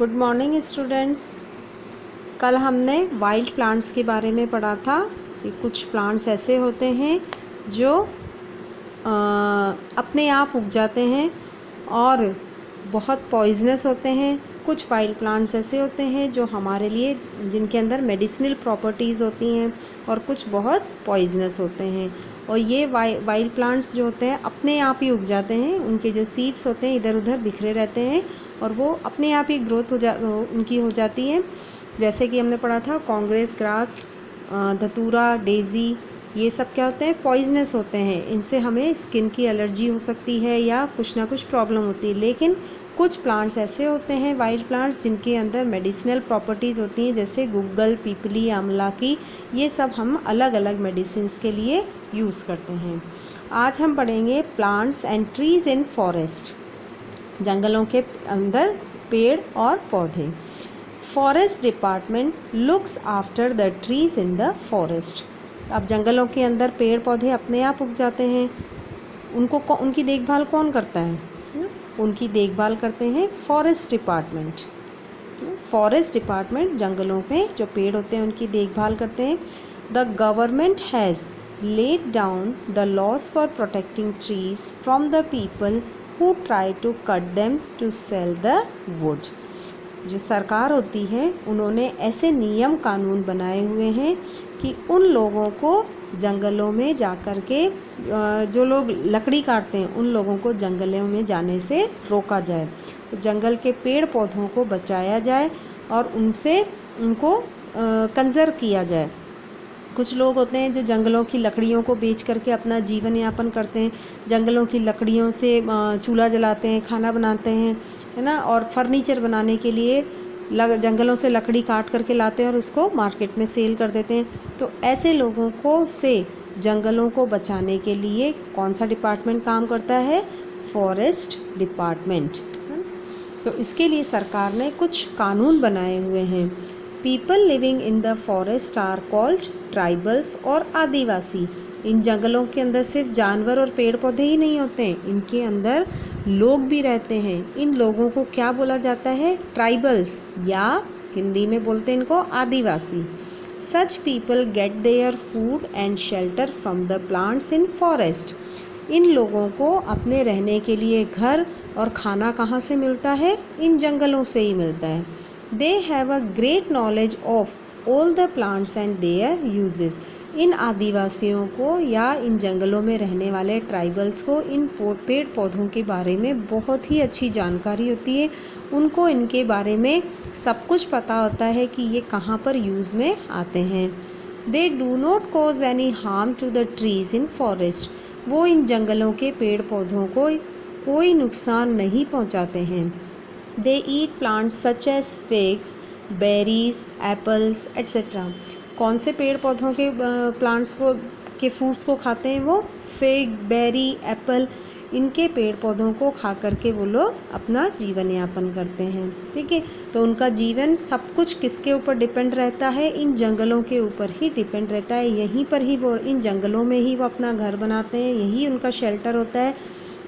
Good morning students. कल हमने wild plants के बारे में पढ़ा था कि कुछ प्लांट्स ऐसे होते हैं जो अपने आप उग जाते हैं और बहुत पॉइजनस होते हैं। कुछ वाइल्ड प्लांट्स ऐसे होते हैं जो हमारे लिए जिनके अंदर मेडिसिनल प्रॉपर्टीज़ होती हैं और कुछ बहुत पॉइजनस होते हैं। और ये वाइल्ड प्लांट्स जो होते हैं अपने आप ही उग जाते हैं। उनके जो सीड्स होते हैं इधर उधर बिखरे रहते हैं और वो अपने आप ही ग्रोथ उनकी हो जाती है। जैसे कि हमने पढ़ा था कांग्रेस ग्रास, धतूरा, डेज़ी, ये सब क्या होते हैं, पॉइजनस होते हैं। इनसे हमें स्किन की एलर्जी हो सकती है या कुछ ना कुछ प्रॉब्लम होती है। लेकिन कुछ प्लांट्स ऐसे होते हैं वाइल्ड प्लांट्स जिनके अंदर मेडिसिनल प्रॉपर्टीज़ होती हैं, जैसे गुग्गल, पीपली, आंवला की। ये सब हम अलग अलग मेडिसिन्स के लिए यूज़ करते हैं। आज हम पढ़ेंगे plants and trees in forest, जंगलों के अंदर पेड़ और पौधे। Forest department looks after the trees in the forest. अब जंगलों के अंदर पेड़ पौधे अपने आप उग जाते हैं, उनकी देखभाल कौन करता है? उनकी देखभाल करते हैं फॉरेस्ट डिपार्टमेंट। फॉरेस्ट डिपार्टमेंट जंगलों में जो पेड़ होते हैं उनकी देखभाल करते हैं। The government has laid down the laws for protecting trees from the people who try to cut them to sell the wood। जो सरकार होती है उन्होंने ऐसे नियम कानून बनाए हुए हैं कि उन लोगों को जंगलों में जाकर के जो लोग लकड़ी काटते हैं उन लोगों को जंगलों में जाने से रोका जाए। तो जंगल के पेड़ पौधों को बचाया जाए और उनको कंजर्व किया जाए। कुछ लोग होते हैं जो जंगलों की लकड़ियों को बेच करके अपना जीवन यापन करते हैं। जंगलों की लकड़ियों से चूल्हा जलाते हैं, खाना बनाते हैं, है ना, और फर्नीचर बनाने के लिए जंगलों से लकड़ी काट करके लाते हैं और उसको मार्केट में सेल कर देते हैं। तो ऐसे लोगों को से जंगलों को बचाने के लिए कौन सा डिपार्टमेंट काम करता है? Forest department. तो इसके लिए सरकार ने कुछ कानून बनाए हुए हैं। People living in the forest are called tribals और आदिवासी। इन जंगलों के अंदर सिर्फ जानवर और पेड़ पौधे ही नहीं होते हैं, इनके अंदर लोग भी रहते हैं। इन लोगों को क्या बोला जाता है? ट्राइबल्स, या हिंदी में बोलते हैं इनको Adivasi. Such people get their food and shelter from the plants in forest. इन लोगों को अपने रहने के लिए घर और खाना कहाँ से मिलता है? इन जंगलों से ही मिलता है। They have a great knowledge of all the plants and their uses। इन आदिवासियों को या इन जंगलों में रहने वाले ट्राइबल्स को इन पेड़ पौधों के बारे में बहुत ही अच्छी जानकारी होती है। उनको इनके बारे में सब कुछ पता होता है कि ये कहाँ पर यूज़ में आते हैं। They do not cause any harm to the trees in forest। वो इन जंगलों के पेड़ पौधों को कोई नुकसान नहीं पहुँचाते हैं। They eat plants such as figs, berries, apples, etc। कौन से पेड़ पौधों के प्लांट्स के फ्रूट्स को खाते हैं? वो फिग, बेरी, एप्पल, इनके पेड़ पौधों को खा करके वो लोग अपना जीवन यापन करते हैं। ठीक है, तो उनका जीवन सब कुछ किसके ऊपर डिपेंड रहता है? इन जंगलों के ऊपर ही डिपेंड रहता है। यहीं पर ही वो, इन जंगलों में ही वो अपना घर बनाते हैं, यही उनका शेल्टर होता है।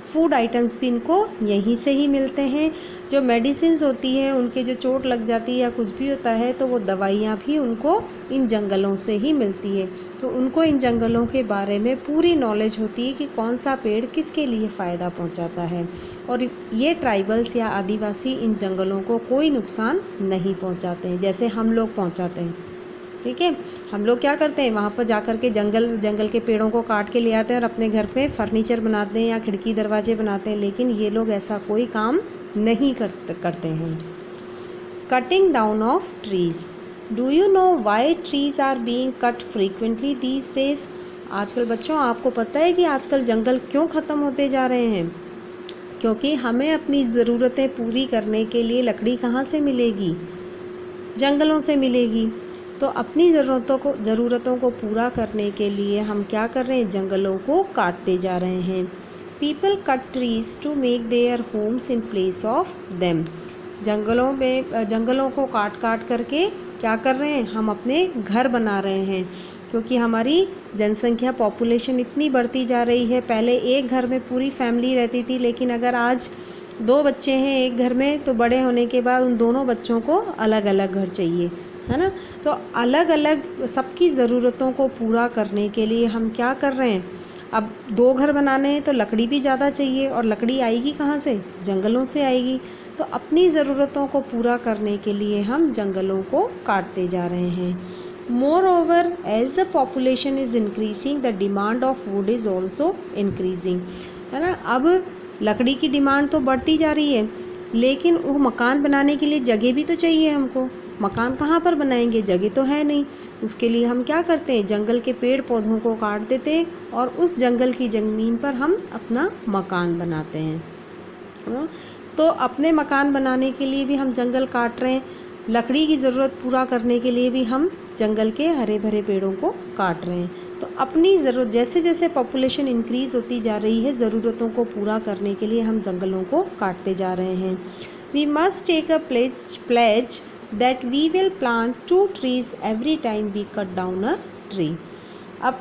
फूड आइटम्स भी इनको यहीं से ही मिलते हैं। जो मेडिसिन्स होती हैं, उनके जो चोट लग जाती है या कुछ भी होता है तो वो दवाइयाँ भी उनको इन जंगलों से ही मिलती है। तो उनको इन जंगलों के बारे में पूरी नॉलेज होती है कि कौन सा पेड़ किसके लिए फ़ायदा पहुंचाता है। और ये ट्राइबल्स या आदिवासी इन जंगलों को कोई नुकसान नहीं पहुंचाते हैं जैसे हम लोग पहुंचाते हैं। ठीक है, हम लोग क्या करते हैं, वहाँ पर जा कर के जंगल के पेड़ों को काट के ले आते हैं और अपने घर पे फर्नीचर बनाते हैं या खिड़की दरवाजे बनाते हैं। लेकिन ये लोग ऐसा कोई काम नहीं करते हैं। Cutting down of trees. Do you know why trees are being cut frequently these days. आजकल बच्चों आपको पता है कि आजकल जंगल क्यों ख़त्म होते जा रहे हैं? क्योंकि हमें अपनी ज़रूरतें पूरी करने के लिए लकड़ी कहाँ से मिलेगी? जंगलों से मिलेगी। तो अपनी ज़रूरतों को पूरा करने के लिए हम क्या कर रहे हैं? जंगलों को काटते जा रहे हैं। People cut trees to make their homes in place of them. जंगलों को काट करके क्या कर रहे हैं? हम अपने घर बना रहे हैं, क्योंकि हमारी जनसंख्या पॉपुलेशन इतनी बढ़ती जा रही है। पहले एक घर में पूरी फैमिली रहती थी, लेकिन अगर आज 2 बच्चे हैं एक घर में, तो बड़े होने के बाद उन दोनों बच्चों को अलग अलग घर चाहिए, है ना। तो अलग अलग सबकी ज़रूरतों को पूरा करने के लिए हम क्या कर रहे हैं, अब 2 घर बनाने हैं तो लकड़ी भी ज़्यादा चाहिए, और लकड़ी आएगी कहाँ से, जंगलों से आएगी। तो अपनी ज़रूरतों को पूरा करने के लिए हम जंगलों को काटते जा रहे हैं। Moreover, as the population is increasing, the demand of wood is also increasing, है ना। अब लकड़ी की डिमांड तो बढ़ती जा रही है, लेकिन वो मकान बनाने के लिए जगह भी तो चाहिए हमको। मकान कहाँ पर बनाएंगे, जगह तो है नहीं। उसके लिए हम क्या करते हैं, जंगल के पेड़ पौधों को काट देते हैं और उस जंगल की ज़मीन पर हम अपना मकान बनाते हैं। तो अपने मकान बनाने के लिए भी हम जंगल काट रहे हैं, लकड़ी की ज़रूरत पूरा करने के लिए भी हम जंगल के हरे भरे पेड़ों को काट रहे हैं। तो अपनी ज़रूरत, जैसे जैसे पॉपुलेशन इंक्रीज़ होती जा रही है, ज़रूरतों को पूरा करने के लिए हम जंगलों को काटते जा रहे हैं। We must take a pledge that we will plant 2 trees every time we cut down a tree. अब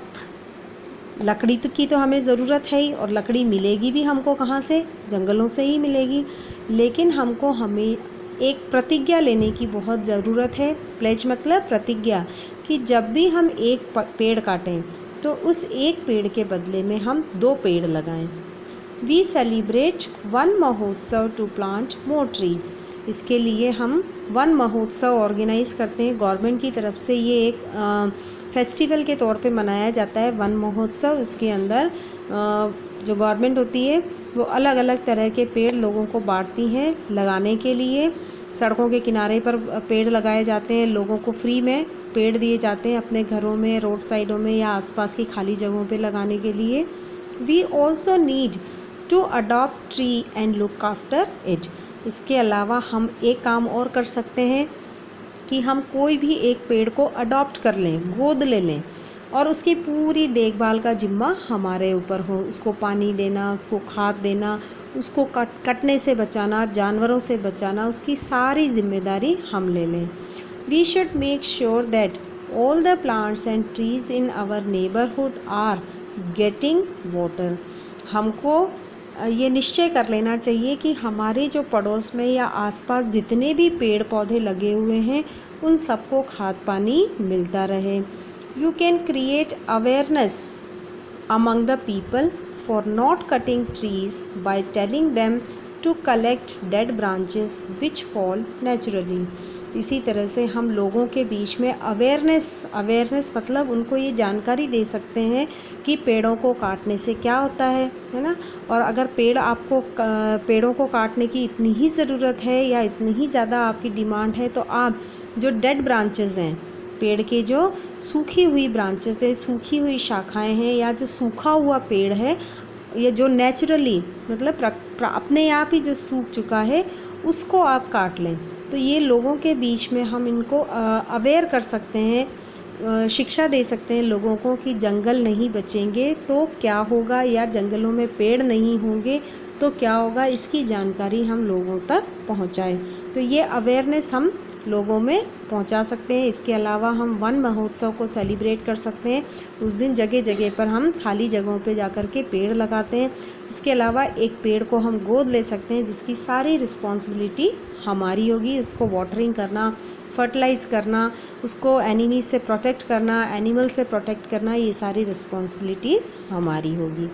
लकड़ी की तो हमें ज़रूरत है ही, और लकड़ी मिलेगी भी हमको कहाँ से, जंगलों से ही मिलेगी। लेकिन हमें एक प्रतिज्ञा लेने की बहुत ज़रूरत है। प्लेज मतलब प्रतिज्ञा, कि जब भी हम एक पेड़ काटें तो उस एक पेड़ के बदले में हम 2 पेड़ लगाएं। वी सेलिब्रेट वन महोत्सव टू प्लांट मोर ट्रीज़। इसके लिए हम वन महोत्सव ऑर्गेनाइज़ करते हैं, गवर्नमेंट की तरफ से ये एक फेस्टिवल के तौर पे मनाया जाता है वन महोत्सव। इसके अंदर जो गवर्नमेंट होती है वो अलग अलग तरह के पेड़ लोगों को बांटती हैं लगाने के लिए। सड़कों के किनारे पर पेड़ लगाए जाते हैं, लोगों को फ्री में पेड़ दिए जाते हैं अपने घरों में, रोड साइडों में या आसपास की खाली जगहों पे लगाने के लिए। We also need to adopt tree and look after it. इसके अलावा हम एक काम और कर सकते हैं कि हम कोई भी एक पेड़ को अडॉप्ट कर लें, गोद ले लें, और उसकी पूरी देखभाल का जिम्मा हमारे ऊपर हो। उसको पानी देना, उसको खाद देना, उसको कटने से बचाना, जानवरों से बचाना, उसकी सारी जिम्मेदारी हम ले लें। We should make sure that all the plants and trees in our neighbourhood are getting water. हमको ये निश्चय कर लेना चाहिए कि हमारे जो पड़ोस में या आसपास जितने भी पेड़ पौधे लगे हुए हैं उन सबको खाद पानी मिलता रहे। You can create awareness among the people for not cutting trees by telling them to collect dead branches which fall naturally। इसी तरह से हम लोगों के बीच में अवेयरनेस मतलब उनको ये जानकारी दे सकते हैं कि पेड़ों को काटने से क्या होता है ना। और अगर पेड़ों को काटने की इतनी ही ज़रूरत है या इतनी ही ज़्यादा आपकी डिमांड है, तो आप जो डेड ब्रांचेस हैं, पेड़ के जो सूखी हुई ब्रांचेस है, सूखी हुई शाखाएं हैं, या जो सूखा हुआ पेड़ है, ये जो नेचुरली मतलब अपने आप ही जो सूख चुका है, उसको आप काट लें। तो ये लोगों के बीच में हम इनको अवेयर कर सकते हैं, शिक्षा दे सकते हैं लोगों को कि जंगल नहीं बचेंगे तो क्या होगा, या जंगलों में पेड़ नहीं होंगे तो क्या होगा, इसकी जानकारी हम लोगों तक पहुंचाएं। तो ये अवेयरनेस हम लोगों में पहुंचा सकते हैं। इसके अलावा हम वन महोत्सव को सेलिब्रेट कर सकते हैं। उस दिन जगह जगह पर हम खाली जगहों पे जाकर के पेड़ लगाते हैं। इसके अलावा एक पेड़ को हम गोद ले सकते हैं जिसकी सारी रिस्पॉन्सिबिलिटी हमारी होगी। उसको वाटरिंग करना, फर्टिलाइज़ करना, उसको एनिमी से प्रोटेक्ट करना, एनिमल से प्रोटेक्ट करना, ये सारी रिस्पॉन्सिबिलिटीज़ हमारी होगी।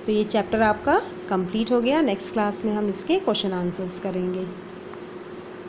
तो ये चैप्टर आपका कंप्लीट हो गया। नेक्स्ट क्लास में हम इसके क्वेश्चन आंसर्स करेंगे।